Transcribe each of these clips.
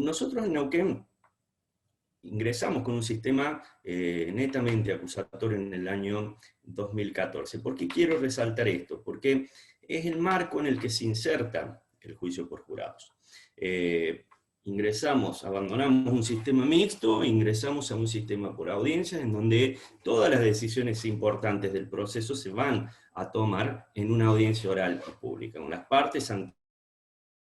nosotros en Neuquén ingresamos con un sistema netamente acusatorio en el año 2014. ¿Por qué quiero resaltar esto? Porque es el marco en el que se inserta el juicio por jurados. Abandonamos un sistema mixto, ingresamos a un sistema por audiencias, en donde todas las decisiones importantes del proceso se van a tomar en una audiencia oral y pública, con las partes ante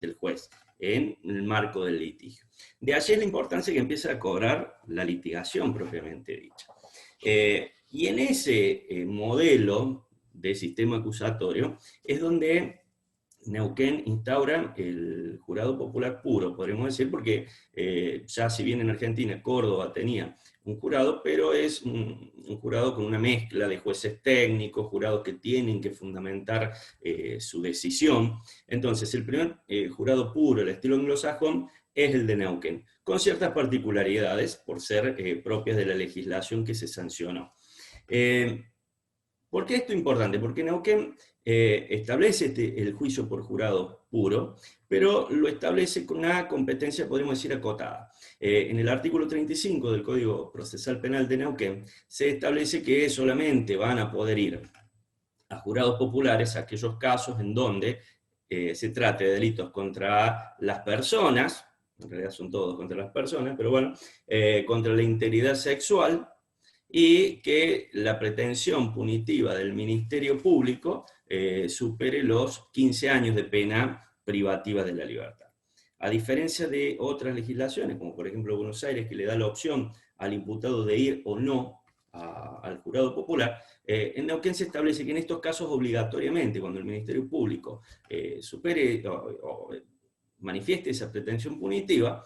el juez, en el marco del litigio. De allí la importancia que empieza a cobrar la litigación propiamente dicha. Y en ese modelo de sistema acusatorio es donde Neuquén instaura el jurado popular puro, podríamos decir, porque ya si bien en Argentina, Córdoba tenía un jurado, pero es un jurado con una mezcla de jueces técnicos, jurados que tienen que fundamentar su decisión. Entonces, el primer jurado puro, el estilo anglosajón, es el de Neuquén, con ciertas particularidades por ser propias de la legislación que se sancionó. ¿Por qué esto es importante? Porque Neuquén establece el juicio por jurado puro, pero lo establece con una competencia, podríamos decir, acotada. En el artículo 35 del Código Procesal Penal de Neuquén se establece que solamente van a poder ir a jurados populares aquellos casos en donde se trate de delitos contra las personas, en realidad son todos contra las personas, pero bueno, contra la integridad sexual, y que la pretensión punitiva del Ministerio Público supere los 15 años de pena privativa de la libertad. A diferencia de otras legislaciones, como por ejemplo Buenos Aires, que le da la opción al imputado de ir o no al jurado popular, en Neuquén se establece que en estos casos obligatoriamente, cuando el Ministerio Público supere o manifieste esa pretensión punitiva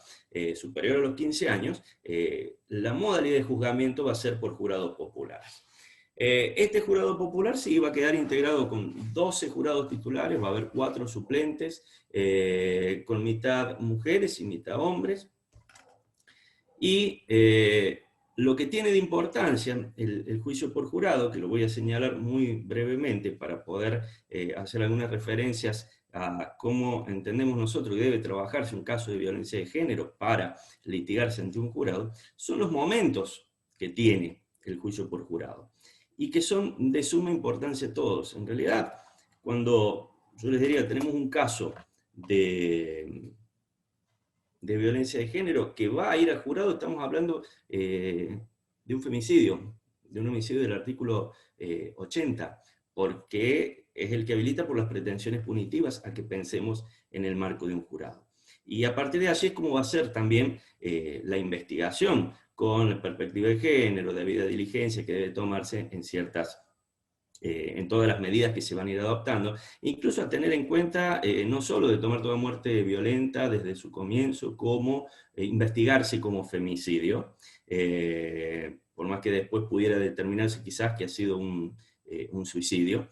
superior a los 15 años, la modalidad de juzgamiento va a ser por jurados populares. Este jurado popular sí va a quedar integrado con 12 jurados titulares, va a haber 4 suplentes, con mitad mujeres y mitad hombres. Y lo que tiene de importancia el juicio por jurado, que lo voy a señalar muy brevemente para poder hacer algunas referencias a cómo entendemos nosotros que debe trabajarse un caso de violencia de género para litigarse ante un jurado, son los momentos que tiene el juicio por jurado, y que son de suma importancia todos. En realidad, cuando yo les diría, tenemos un caso de violencia de género que va a ir a jurado, estamos hablando de un femicidio, de un homicidio del artículo 80, porque es el que habilita por las pretensiones punitivas a que pensemos en el marco de un jurado. Y a partir de allí es como va a ser también la investigación con la perspectiva de género, de debida diligencia que debe tomarse en todas las medidas que se van a ir adoptando, incluso a tener en cuenta no solo de tomar toda muerte violenta desde su comienzo, como investigarse como femicidio, por más que después pudiera determinarse quizás que ha sido un suicidio,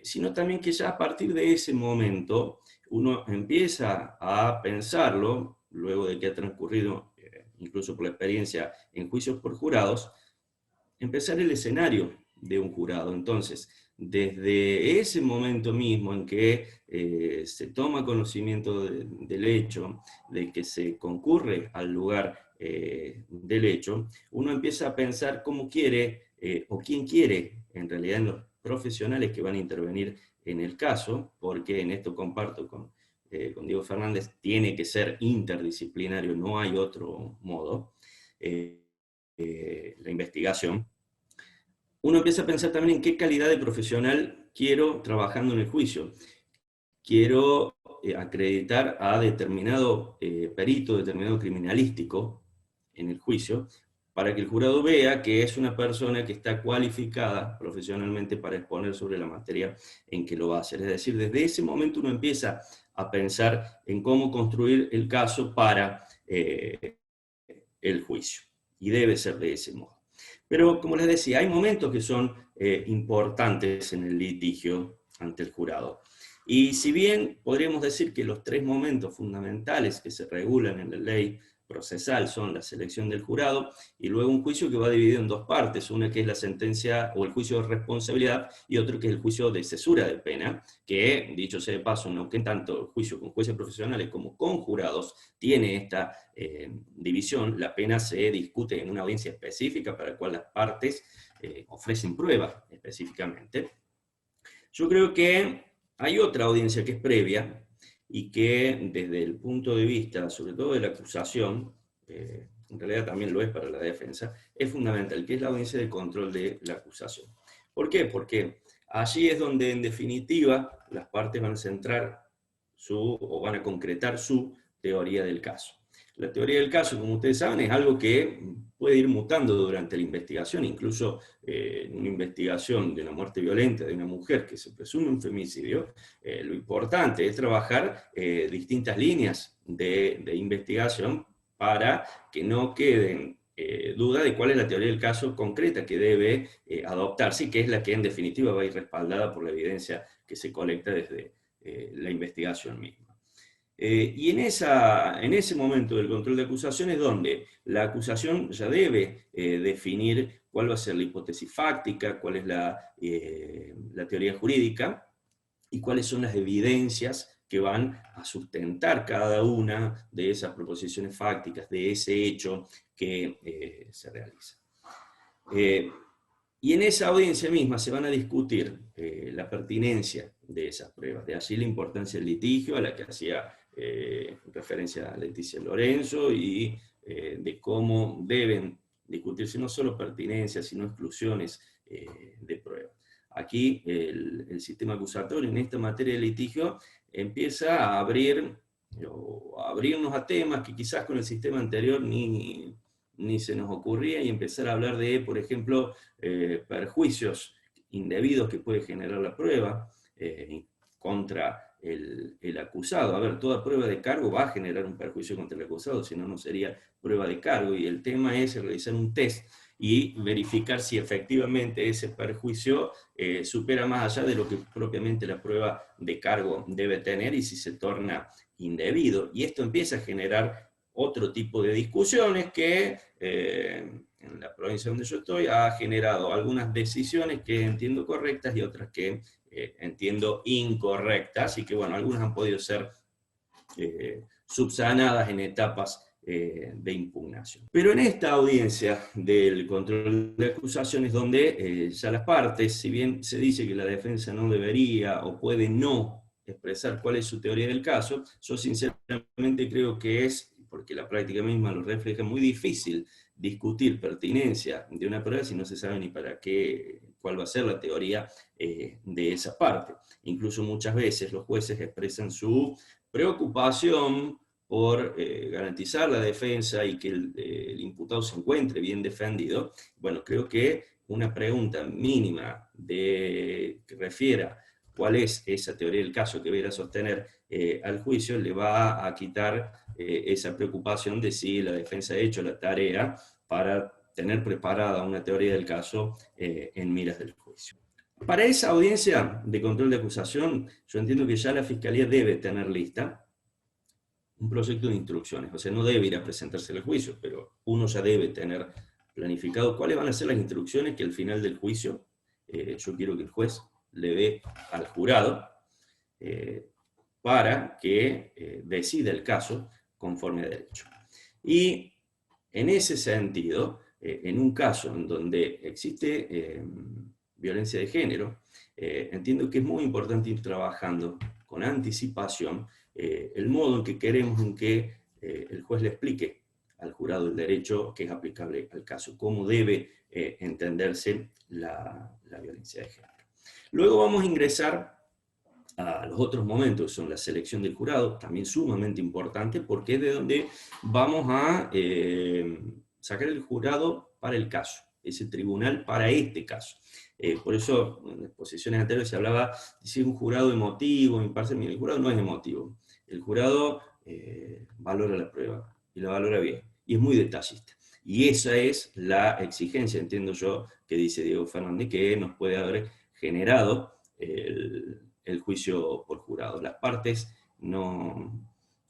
sino también que ya a partir de ese momento uno empieza a pensarlo, luego de que ha transcurrido, incluso por la experiencia en juicios por jurados, empezar el escenario de un jurado. Entonces, desde ese momento mismo en que se toma conocimiento del hecho, de que se concurre al lugar del hecho, uno empieza a pensar cómo quiere, o quién quiere, en realidad en los profesionales que van a intervenir en el caso, porque en esto comparto con Diego Fernández, tiene que ser interdisciplinario, no hay otro modo, la investigación. Uno empieza a pensar también en qué calidad de profesional quiero trabajando en el juicio. Quiero acreditar a determinado perito, determinado criminalístico en el juicio, para que el jurado vea que es una persona que está cualificada profesionalmente para exponer sobre la materia en que lo va a hacer. Es decir, desde ese momento uno empieza a pensar en cómo construir el caso para el juicio. Y debe ser de ese modo. Pero, como les decía, hay momentos que son importantes en el litigio ante el jurado. Y si bien podríamos decir que los 3 momentos fundamentales que se regulan en la ley procesal son la selección del jurado, y luego un juicio que va dividido en dos partes, una que es la sentencia o el juicio de responsabilidad, y otro que es el juicio de cesura de pena, que, dicho sea de paso, aunque tanto el juicio con jueces profesionales como con jurados tiene esta división, la pena se discute en una audiencia específica para la cual las partes ofrecen pruebas específicamente. Yo creo que hay otra audiencia que es previa, y que desde el punto de vista, sobre todo de la acusación, en realidad también lo es para la defensa, es fundamental, que es la audiencia de control de la acusación. ¿Por qué? Porque allí es donde en definitiva las partes van a centrar o van a concretar su teoría del caso. La teoría del caso, como ustedes saben, es algo que puede ir mutando durante la investigación, incluso en una investigación de una muerte violenta de una mujer que se presume un femicidio, lo importante es trabajar distintas líneas de investigación para que no queden duda de cuál es la teoría del caso concreta que debe adoptarse, y que es la que en definitiva va a ir respaldada por la evidencia que se colecta desde la investigación misma. Y en ese momento del control de acusación es donde la acusación ya debe definir cuál va a ser la hipótesis fáctica, cuál es la teoría jurídica, y cuáles son las evidencias que van a sustentar cada una de esas proposiciones fácticas, de ese hecho que se realiza. Y en esa audiencia misma se van a discutir la pertinencia de esas pruebas, de allí la importancia del litigio, a la que hacía referencia a Leticia Lorenzo, y de cómo deben discutirse no solo pertinencias, sino exclusiones de pruebas. Aquí el sistema acusatorio en esta materia de litigio empieza a abrirnos a temas que quizás con el sistema anterior ni se nos ocurría, y empezar a hablar de, por ejemplo, perjuicios indebidos que puede generar la prueba contra el acusado. A ver, toda prueba de cargo va a generar un perjuicio contra el acusado, si no, no sería prueba de cargo, y el tema es realizar un test y verificar si efectivamente ese perjuicio supera más allá de lo que propiamente la prueba de cargo debe tener, y si se torna indebido. Y esto empieza a generar otro tipo de discusiones que en la provincia donde yo estoy ha generado algunas decisiones que entiendo correctas y otras que entiendo incorrectas, y que bueno, algunas han podido ser subsanadas en etapas de impugnación. Pero en esta audiencia del control de acusaciones, donde ya las partes, si bien se dice que la defensa no debería o puede no expresar cuál es su teoría del caso, yo sinceramente creo que es, porque la práctica misma lo refleja, muy difícil discutir pertinencia de una prueba si no se sabe ni para qué, cuál va a ser la teoría de esa parte. Incluso muchas veces los jueces expresan su preocupación por garantizar la defensa y que el imputado se encuentre bien defendido. Bueno, creo que una pregunta mínima que refiera cuál es esa teoría del caso que viera a sostener al juicio, le va a quitar esa preocupación de si la defensa ha hecho la tarea para tener preparada una teoría del caso en miras del juicio. Para esa audiencia de control de acusación, yo entiendo que ya la Fiscalía debe tener lista un proyecto de instrucciones, o sea, no debe ir a presentarse al juicio, pero uno ya debe tener planificado cuáles van a ser las instrucciones que al final del juicio yo quiero que el juez le dé al jurado para que decida el caso conforme a derecho. Y en ese sentido, en un caso en donde existe violencia de género, entiendo que es muy importante ir trabajando con anticipación el modo en que queremos en que el juez le explique al jurado el derecho que es aplicable al caso, cómo debe entenderse la violencia de género. Luego vamos a ingresar a los otros momentos, son la selección del jurado, también sumamente importante, porque es de donde vamos a sacar el jurado para el caso, ese tribunal para este caso. Por eso en las posiciones anteriores se hablaba de si un jurado emotivo, imparcial. El jurado no es emotivo, el jurado valora la prueba, y la valora bien, y es muy detallista. Y esa es la exigencia, entiendo yo, que dice Diego Fernández, que nos puede haber generado el juicio por jurado. Las partes no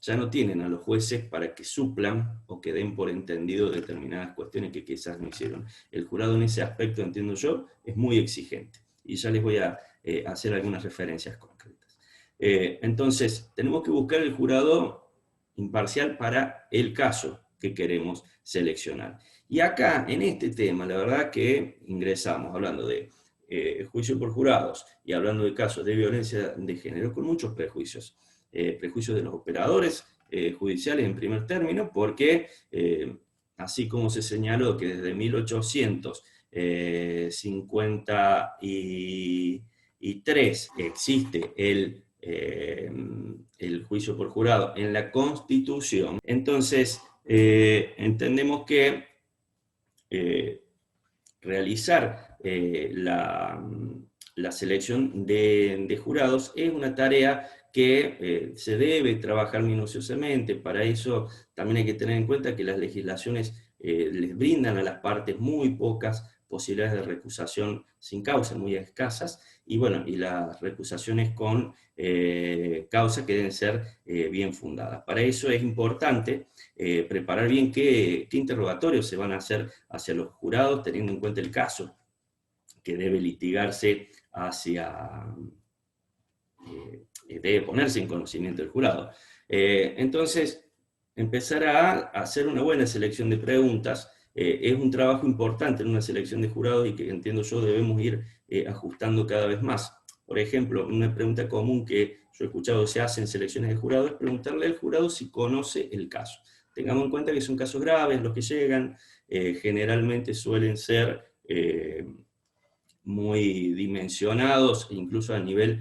ya no tienen a los jueces para que suplan o que den por entendido determinadas cuestiones que quizás no hicieron. El jurado en ese aspecto, entiendo yo, es muy exigente. Y ya les voy a hacer algunas referencias concretas. Entonces, tenemos que buscar el jurado imparcial para el caso que queremos seleccionar. Y acá, en este tema, la verdad que ingresamos hablando de juicio por jurados y hablando de casos de violencia de género con muchos prejuicios. Prejuicios de los operadores judiciales en primer término, porque así como se señaló que desde 1853 existe el juicio por jurado en la Constitución, entonces entendemos que realizar la selección de jurados es una tarea que se debe trabajar minuciosamente. Para eso también hay que tener en cuenta que las legislaciones les brindan a las partes muy pocas posibilidades de recusación sin causa, muy escasas, y bueno, y las recusaciones con causa que deben ser bien fundadas. Para eso es importante preparar bien qué interrogatorios se van a hacer hacia los jurados, teniendo en cuenta el caso que debe litigarse debe ponerse en conocimiento del jurado. Entonces, empezar a hacer una buena selección de preguntas es un trabajo importante en una selección de jurados y que entiendo yo debemos ir ajustando cada vez más. Por ejemplo, una pregunta común que yo he escuchado se hace en selecciones de jurado es preguntarle al jurado si conoce el caso. Tengamos en cuenta que son casos graves los que llegan, generalmente suelen ser muy dimensionados, incluso a nivel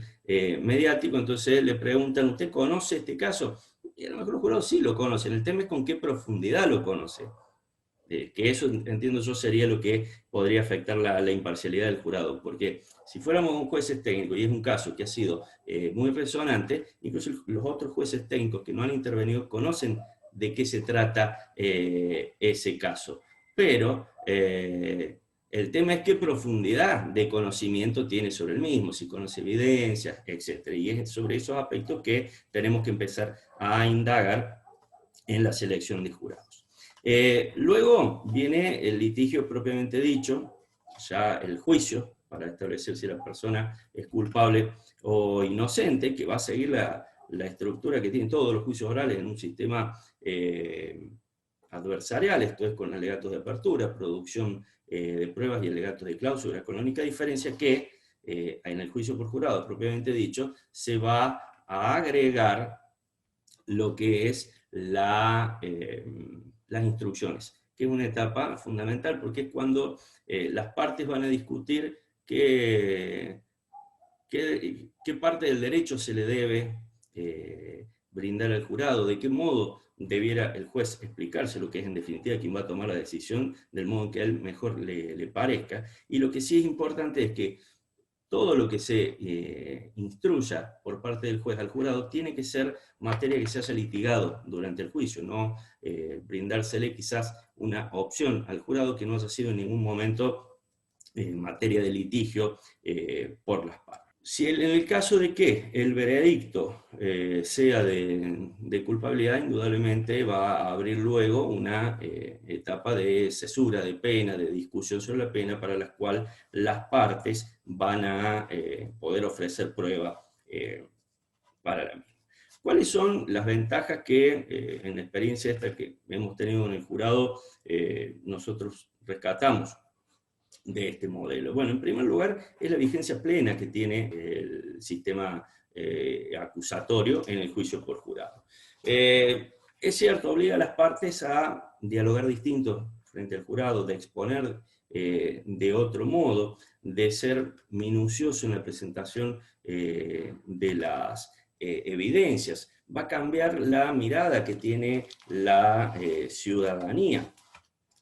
mediático, entonces le preguntan, ¿usted conoce este caso? Y a lo mejor los jurados sí lo conocen, el tema es con qué profundidad lo conoce. Que eso, entiendo yo, sería lo que podría afectar la imparcialidad del jurado, porque si fuéramos un jueces técnicos, y es un caso que ha sido muy resonante, incluso los otros jueces técnicos que no han intervenido conocen de qué se trata ese caso. Pero el tema es qué profundidad de conocimiento tiene sobre el mismo, si conoce evidencias, etc. Y es sobre esos aspectos que tenemos que empezar a indagar en la selección de jurados. Luego viene el litigio propiamente dicho, ya el juicio, para establecer si la persona es culpable o inocente, que va a seguir la estructura que tienen todos los juicios orales en un sistema adversarial, esto es con alegatos de apertura, producción de pruebas y alegatos de cláusula, con la única diferencia que en el juicio por jurado propiamente dicho se va a agregar lo que es las instrucciones, que es una etapa fundamental porque es cuando las partes van a discutir qué parte del derecho se le debe brindar al jurado, de qué modo debiera el juez explicarse lo que es en definitiva quien va a tomar la decisión del modo en que a él mejor le parezca. Y lo que sí es importante es que todo lo que se instruya por parte del juez al jurado tiene que ser materia que se haya litigado durante el juicio, no brindársele quizás una opción al jurado que no haya sido en ningún momento materia de litigio por las partes. Si en el caso de que el veredicto sea de culpabilidad, indudablemente va a abrir luego una etapa de cesura de pena, de discusión sobre la pena, para la cual las partes van a poder ofrecer prueba para la misma. ¿Cuáles son las ventajas que en la experiencia esta que hemos tenido en el jurado nosotros rescatamos de este modelo? Bueno, en primer lugar, es la vigencia plena que tiene el sistema acusatorio en el juicio por jurado. Es cierto, obliga a las partes a dialogar distinto frente al jurado, de exponer de otro modo, de ser minucioso en la presentación de las evidencias. Va a cambiar la mirada que tiene la ciudadanía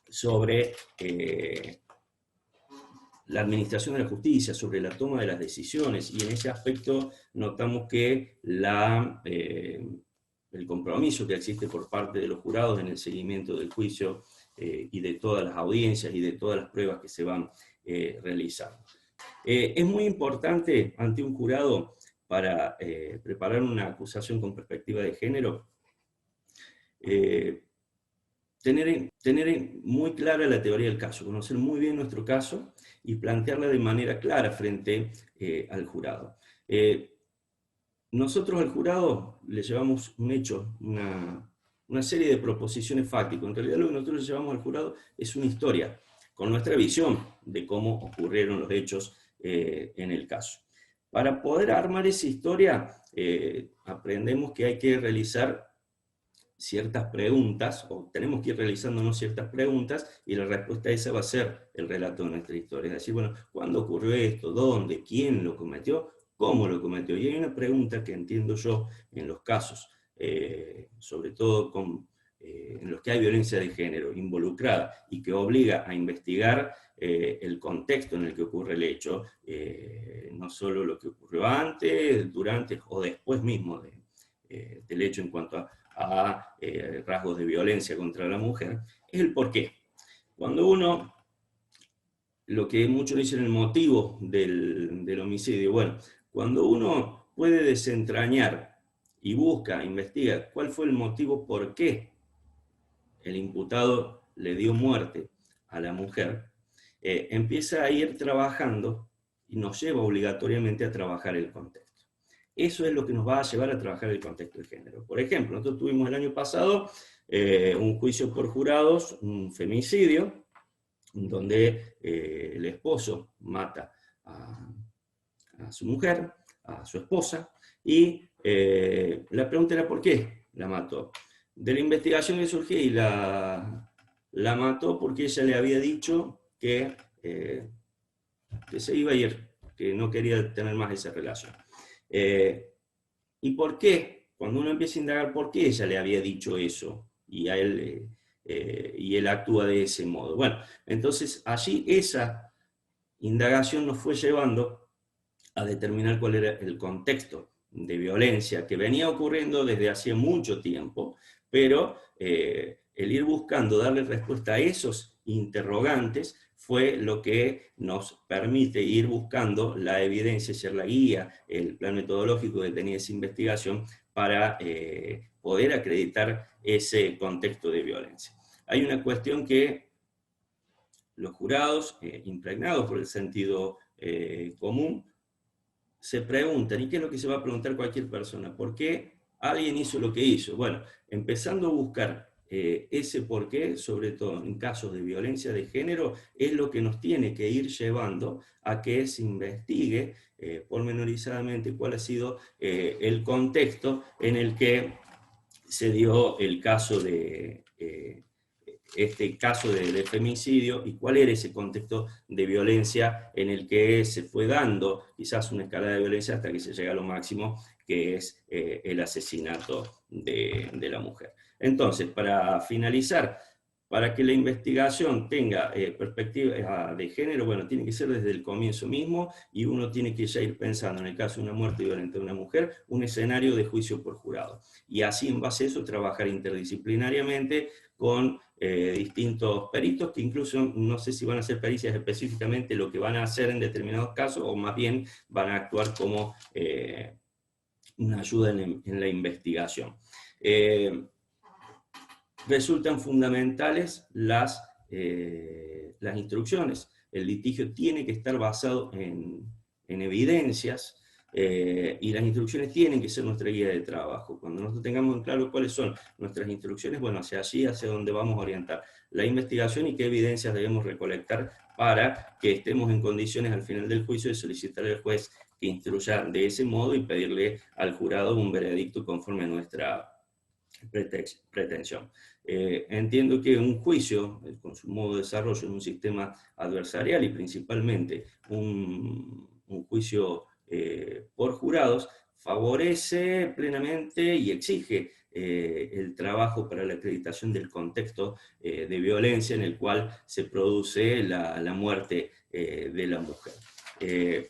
sobre la administración de la justicia, sobre la toma de las decisiones, y en ese aspecto notamos que el compromiso que existe por parte de los jurados en el seguimiento del juicio y de todas las audiencias y de todas las pruebas que se van realizando. Es muy importante ante un jurado para preparar una acusación con perspectiva de género tener muy clara la teoría del caso, conocer muy bien nuestro caso y plantearla de manera clara frente al jurado. Nosotros al jurado le llevamos un hecho, una serie de proposiciones fácticas. En realidad lo que nosotros le llevamos al jurado es una historia, con nuestra visión de cómo ocurrieron los hechos en el caso. Para poder armar esa historia, aprendemos que hay que realizar ciertas preguntas, o tenemos que ir realizándonos ciertas preguntas, y la respuesta a esa va a ser el relato de nuestra historia. Es decir, bueno, ¿cuándo ocurrió esto? ¿Dónde? ¿Quién lo cometió? ¿Cómo lo cometió? Y hay una pregunta que entiendo yo en los casos, sobre todo en los que hay violencia de género involucrada y que obliga a investigar el contexto en el que ocurre el hecho, no solo lo que ocurrió antes, durante o después mismo del hecho en cuanto a rasgos de violencia contra la mujer, es el porqué. Cuando uno, lo que muchos dicen el motivo del homicidio, bueno, cuando uno puede desentrañar y busca, investiga cuál fue el motivo por qué el imputado le dio muerte a la mujer, empieza a ir trabajando y nos lleva obligatoriamente a trabajar el contexto. Eso es lo que nos va a llevar a trabajar el contexto de género. Por ejemplo, nosotros tuvimos el año pasado un juicio por jurados, un femicidio, donde el esposo mata a su mujer, a su esposa, y la pregunta era ¿por qué la mató? De la investigación que surgió, y la mató porque ella le había dicho que se iba a ir, que no quería tener más esa relación. ¿Y por qué? Cuando uno empieza a indagar por qué ella le había dicho eso y él actúa de ese modo. Bueno, entonces allí esa indagación nos fue llevando a determinar cuál era el contexto de violencia que venía ocurriendo desde hacía mucho tiempo, pero el ir buscando darle respuesta a esos interrogantes fue lo que nos permite ir buscando la evidencia, ser la guía, el plan metodológico que tenía esa investigación para poder acreditar ese contexto de violencia. Hay una cuestión que los jurados, impregnados por el sentido común, se preguntan, ¿y qué es lo que se va a preguntar cualquier persona? ¿Por qué alguien hizo lo que hizo? Bueno, empezando a buscar ese por qué, sobre todo en casos de violencia de género, es lo que nos tiene que ir llevando a que se investigue pormenorizadamente cuál ha sido el contexto en el que se dio el caso de este caso de femicidio y cuál era ese contexto de violencia en el que se fue dando quizás una escalada de violencia hasta que se llega a lo máximo, que es el asesinato de la mujer. Entonces, para finalizar, para que la investigación tenga perspectiva de género, bueno, tiene que ser desde el comienzo mismo, y uno tiene que ya ir pensando, en el caso de una muerte violenta de una mujer, un escenario de juicio por jurado. Y así, en base a eso, trabajar interdisciplinariamente con distintos peritos, que incluso no sé si van a hacer pericias específicamente lo que van a hacer en determinados casos, o más bien van a actuar como una ayuda en la investigación. Resultan fundamentales las instrucciones. El litigio tiene que estar basado en evidencias, y las instrucciones tienen que ser nuestra guía de trabajo. Cuando nosotros tengamos en claro cuáles son nuestras instrucciones, bueno, hacia allí, hacia donde vamos a orientar la investigación y qué evidencias debemos recolectar para que estemos en condiciones al final del juicio de solicitarle al juez que instruya de ese modo y pedirle al jurado un veredicto conforme a nuestra pretensión. Entiendo que un juicio, con su modo de desarrollo en un sistema adversarial y principalmente un juicio por jurados, favorece plenamente y exige el trabajo para la acreditación del contexto de violencia en el cual se produce la muerte de la mujer. Es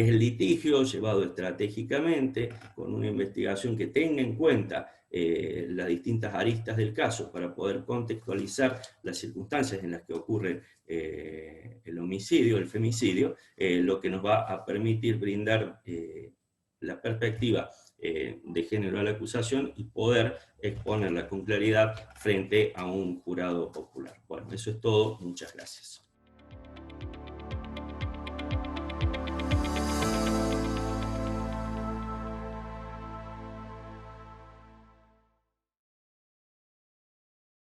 el litigio llevado estratégicamente, con una investigación que tenga en cuenta las distintas aristas del caso para poder contextualizar las circunstancias en las que ocurre el homicidio, el femicidio, lo que nos va a permitir brindar la perspectiva de género a la acusación y poder exponerla con claridad frente a un jurado popular. Bueno, eso es todo. Muchas gracias.